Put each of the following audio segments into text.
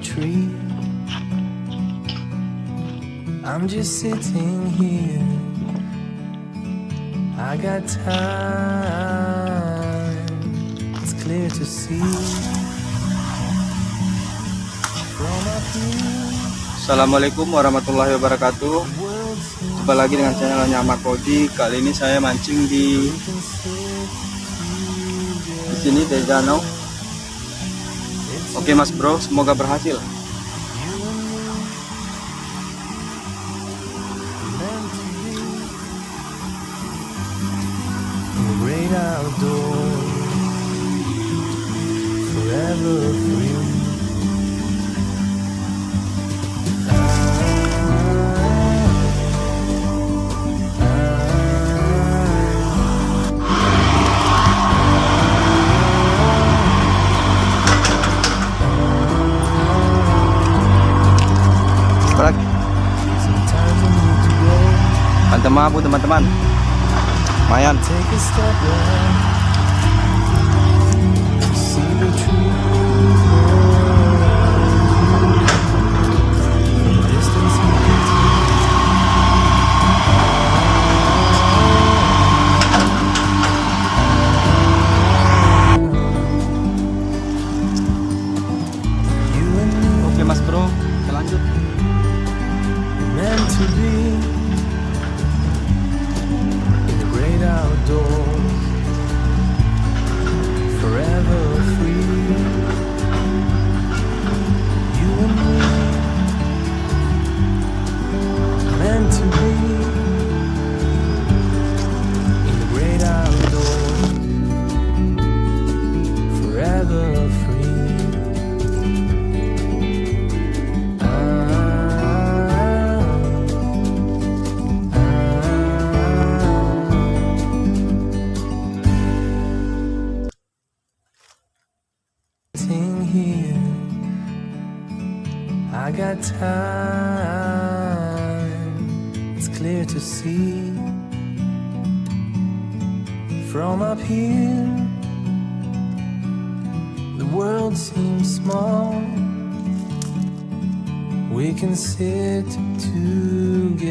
tree. I'm just sitting here. I got time. It's clear to see. From up here, Assalamualaikum warahmatullahi wabarakatuh. the world seems Jumpa lagi dengan channelnya Ahmad Kodi. Kali ini saya mancing di sini di danau. Oke Mas Bro, semoga berhasil. meant to be in the great outdoors, forever free. Sometimes I need to go, Mantap mabu teman-teman. Lumayan. take a step back to see the truth from a distance you can tell. You and me Oke Mas Bro, kita lanjut. meant to be in the great outdoors, forever free. You and me meant to be in the great outdoors, forever free. Sitting here, I got time. It's clear to see from up here. The world seems small. We can sit together.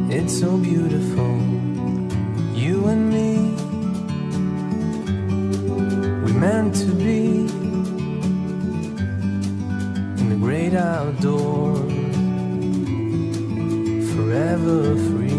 It's so beautiful, you and me. We meant to be in the great outdoors, forever free.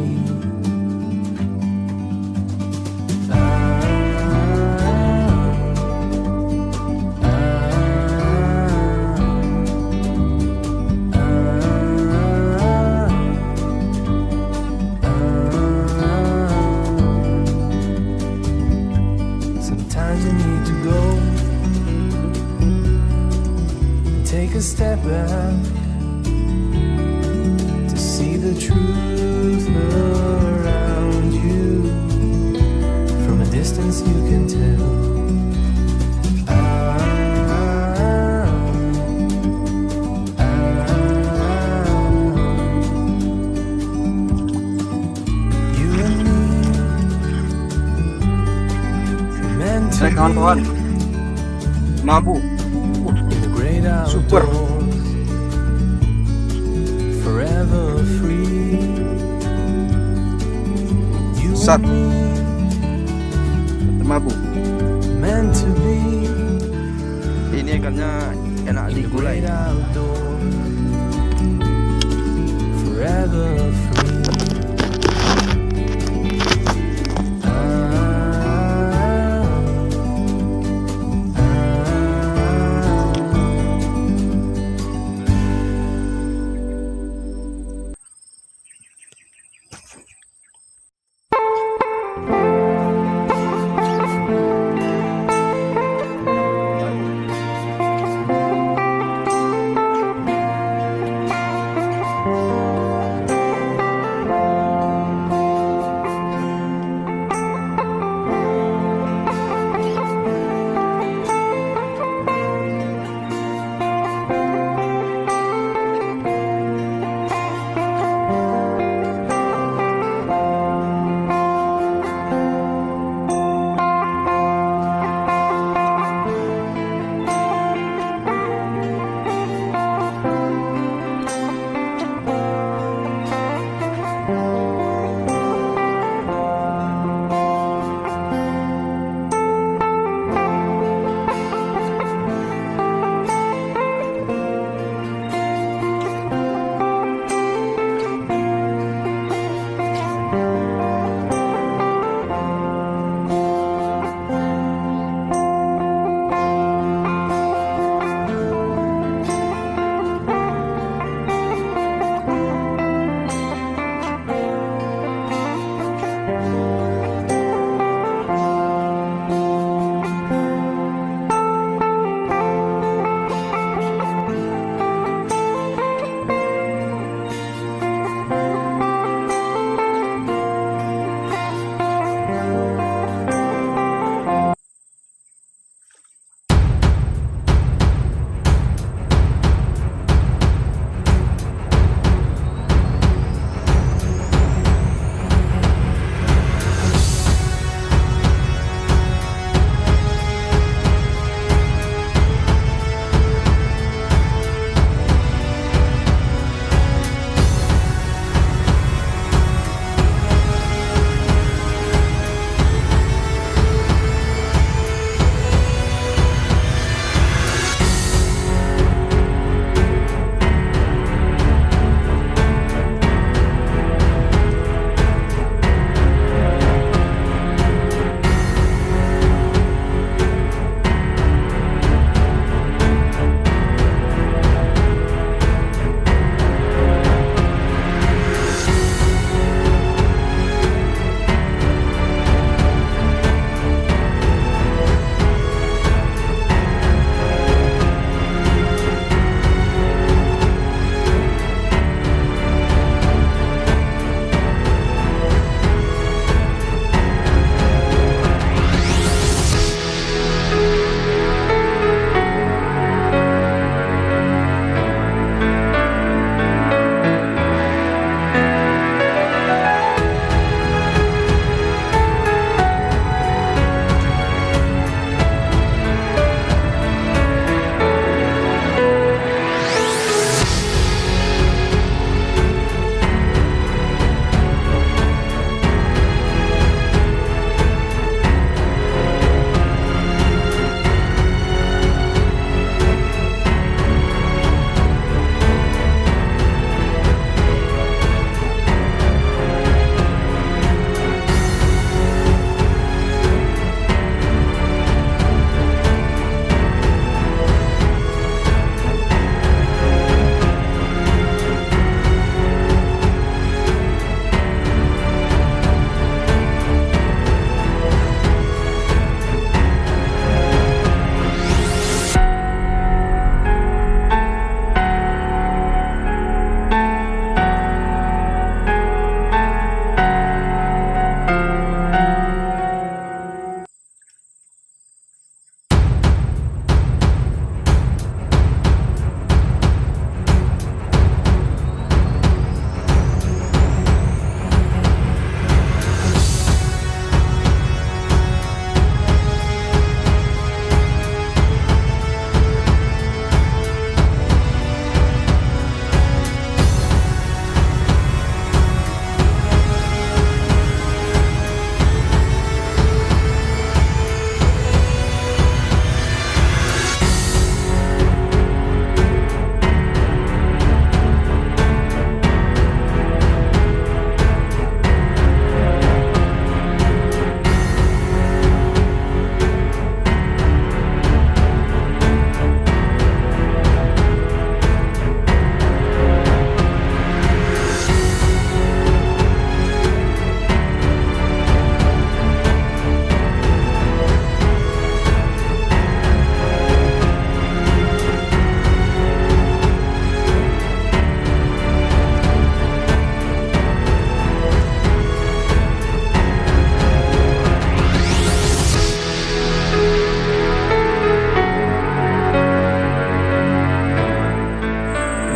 Sometimes you need to go and take a step back to see the truth around you. From a distance you can tell. You and me meant to Baik kawan-kawan, mabu. in the great Super. outdoors, forever free. You Sat. and me Mabu. meant to be Ini ikannya enak in the digulai. great outdoors, forever free.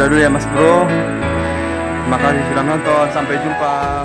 udah dulu ya Mas Bro. Terima kasih sudah nonton. Sampai jumpa.